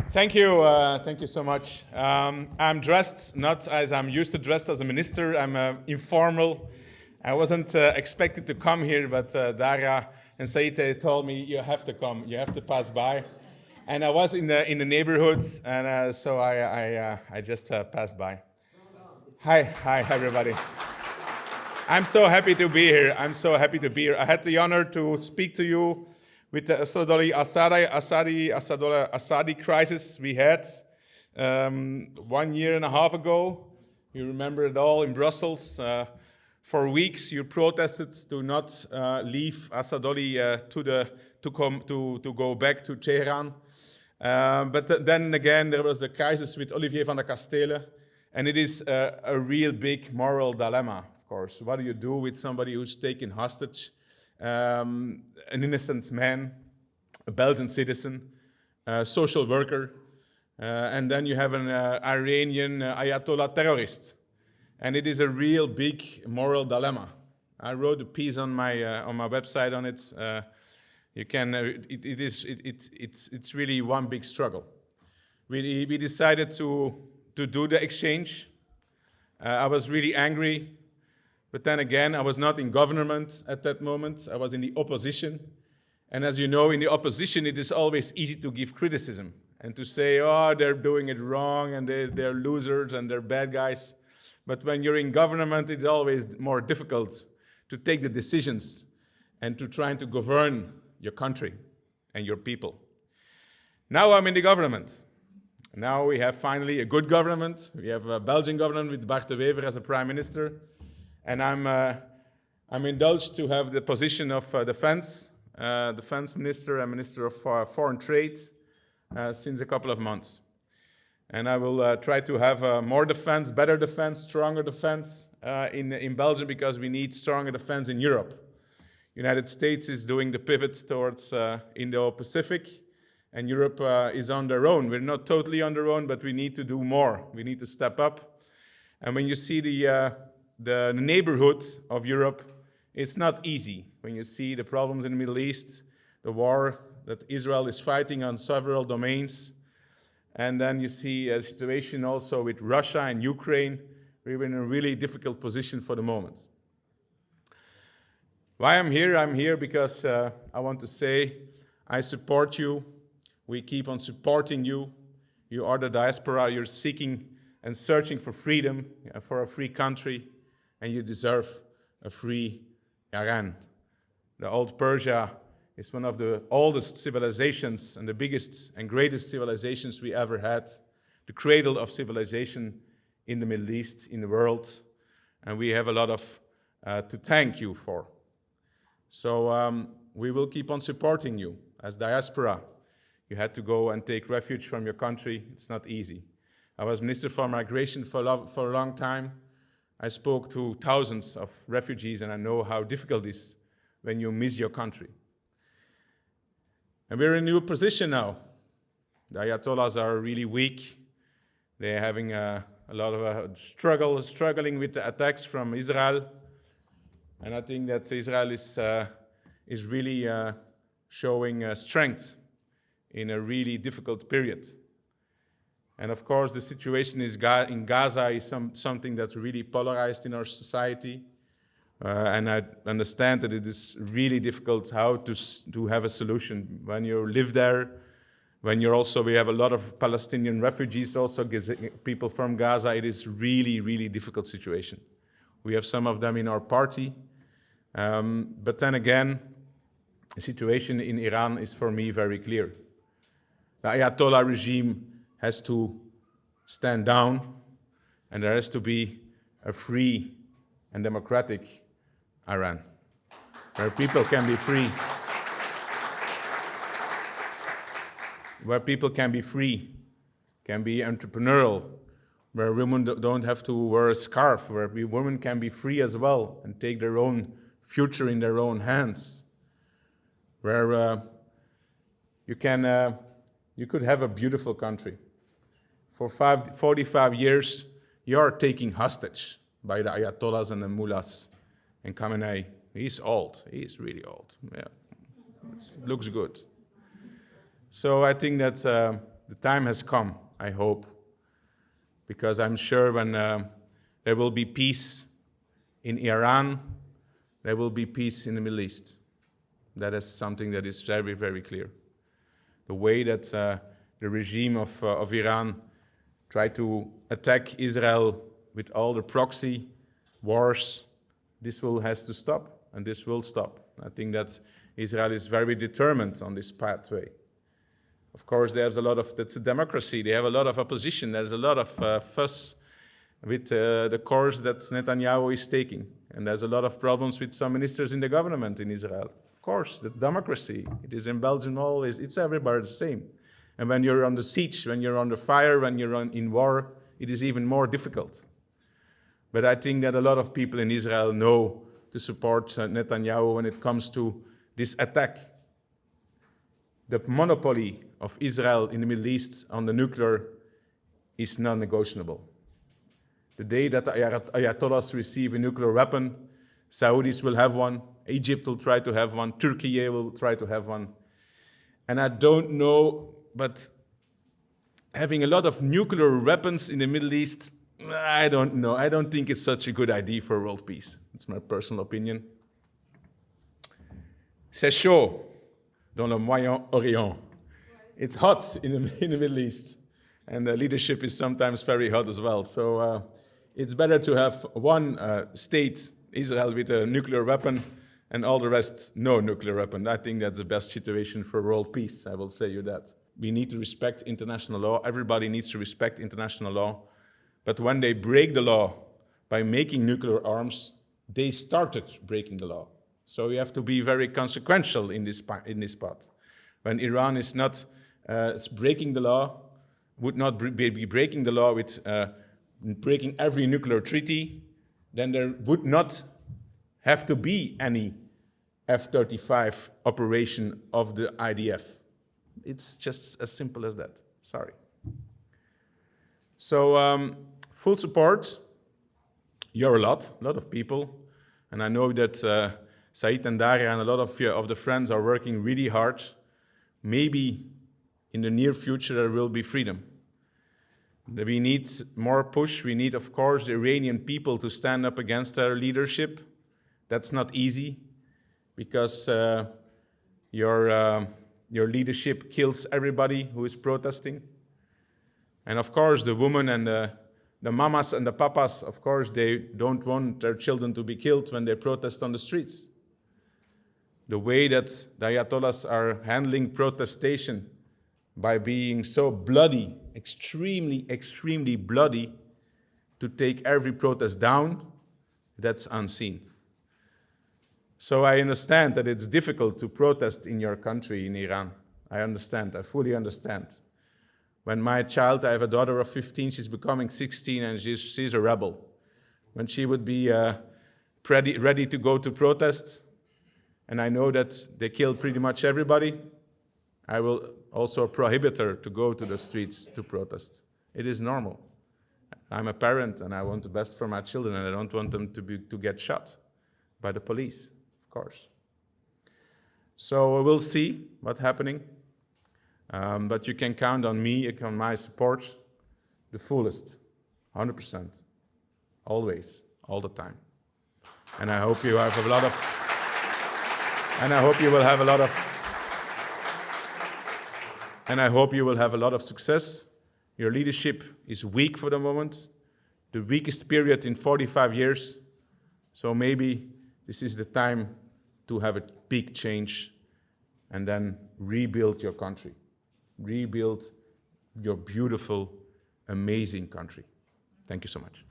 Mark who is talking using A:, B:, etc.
A: Thank you so much. I'm dressed not as I'm used to dressed as a minister. I'm informal. I wasn't expected to come here, but Dara and Saite told me you have to come, you have to pass by. And I was in the neighborhoods, and so I just passed by. Hi everybody. I'm so happy to be here. I had the honor to speak to you with the Assadi crisis we had 1.5 years ago. You remember it all in Brussels. For weeks you protested to not leave Assadoli to go back to Tehran. But then again there was the crisis with Olivier van der Kastelen, and it is a real big moral dilemma, of course. What do you do with somebody who's taken hostage? An innocent man, a Belgian citizen, a social worker, and then you have an Iranian Ayatollah terrorist. And it is a real big moral dilemma. I wrote a piece on my website on it. It's really one big struggle. We decided to do the exchange. I was really angry. But then again, I was not in government at that moment. I was in the opposition. And as you know, in the opposition, it is always easy to give criticism and to say, oh, they're doing it wrong, and they're losers, and they're bad guys. But when you're in government, it's always more difficult to take the decisions and to try to govern your country and your people. Now I'm in the government. Now we have finally a good government. We have a Belgian government with Bart de Wever as a prime minister. And I'm indulged to have the position of defense minister and minister of foreign trade since a couple of months. And I will try to have more defense, better defense, stronger defense in Belgium, because we need stronger defense in Europe. United States is doing the pivot towards Indo-Pacific, and Europe is on their own. We're not totally on their own, but we need to do more. We need to step up. And when you see the neighborhood of Europe, it's not easy. When you see the problems in the Middle East, the war that Israel is fighting on several domains, and then you see a situation also with Russia and Ukraine, we're in a really difficult position for the moment. Why I'm here? I'm here because I want to say I support you. We keep on supporting you. You are the diaspora. You're seeking and searching for freedom, for a free country, and you deserve a free Iran. The old Persia is one of the oldest civilizations and the biggest and greatest civilizations we ever had, the cradle of civilization in the Middle East, in the world, and we have a lot of to thank you for. So we will keep on supporting you as diaspora. You had to go and take refuge from your country. It's not easy. I was Minister for Migration for a long time. I spoke to thousands of refugees, and I know how difficult it is when you miss your country. And we're in a new position now. The Ayatollahs are really weak. They're having a lot of struggling with the attacks from Israel. And I think that Israel is really showing strength in a really difficult period. And of course, the situation in Gaza is something that's really polarized in our society. And I understand that it is really difficult how to have a solution when you live there, when we have a lot of Palestinian refugees, also people from Gaza. It is really, really difficult situation. We have some of them in our party. But then again, the situation in Iran is for me very clear. The Ayatollah regime has to stand down, and there has to be a free and democratic Iran, where people can be free, can be entrepreneurial, where women don't have to wear a scarf, where women can be free as well and take their own future in their own hands, where you could have a beautiful country. For 45 years, you are taken hostage by the Ayatollahs and the mullahs. And Khamenei, he's old. He's really old. Yeah, it looks good. So I think that the time has come, I hope, because I'm sure when there will be peace in Iran, there will be peace in the Middle East. That is something that is very, very clear. The way that the regime of Iran tried to attack Israel with all the proxy wars, this has to stop, and this will stop. I think that Israel is very determined on this pathway. Of course, that's a democracy. They have a lot of opposition. There's a lot of fuss with the course that Netanyahu is taking. And there's a lot of problems with some ministers in the government in Israel. Of course, that's democracy. It is in Belgium always. It's everywhere the same. And when you're on the siege, when you're under fire, when you're in war, it is even more difficult. But I think that a lot of people in Israel know to support Netanyahu when it comes to this attack. The monopoly of Israel in the Middle East on the nuclear is non-negotiable. The day that the Ayatollahs receive a nuclear weapon, Saudis will have one, Egypt will try to have one, Turkey will try to have one. And I don't know, but having a lot of nuclear weapons in the Middle East, I don't know. I don't think it's such a good idea for world peace. It's my personal opinion. C'est chaud dans le Moyen-Orient. It's hot in the Middle East. And the leadership is sometimes very hot as well. So it's better to have one state, Israel, with a nuclear weapon, and all the rest, no nuclear weapon. I think that's the best situation for world peace, I will say you that. We need to respect international law. Everybody needs to respect international law. But when they break the law by making nuclear arms, they started breaking the law. So you have to be very consequential in this part. When Iran is not breaking the law, would not be breaking the law with breaking every nuclear treaty, then there would not have to be any F-35 operation of the IDF. It's just as simple as that. Sorry. So full support. You're a lot of people. And I know that Said and Daria and a lot of the friends are working really hard. Maybe in the near future there will be freedom. We need more push. We need, of course, the Iranian people to stand up against their leadership. That's not easy because your leadership kills everybody who is protesting. And of course, the women and the mamas and the papas, of course, they don't want their children to be killed when they protest on the streets. The way that the Ayatollahs are handling protestation by being so bloody, extremely, extremely bloody, to take every protest down, that's unseen. So I understand that it's difficult to protest in your country, in Iran. I understand, I fully understand. When my child, I have a daughter of 15, she's becoming 16 and she's a rebel. When she would be ready to go to protest, and I know that they kill pretty much everybody, I will also prohibit her to go to the streets to protest. It is normal. I'm a parent and I want the best for my children and I don't want them to get shot by the police, of course. So we'll see what's happening. But you can count on me, on my support, the fullest, 100%, always, all the time. And I hope you have a lot of, and I hope you will have a lot of, and I hope you will have a lot of success. Your leadership is weak for the moment, the weakest period in 45 years. So maybe this is the time to have a big change and then rebuild your country. Rebuild your beautiful, amazing country. Thank you so much.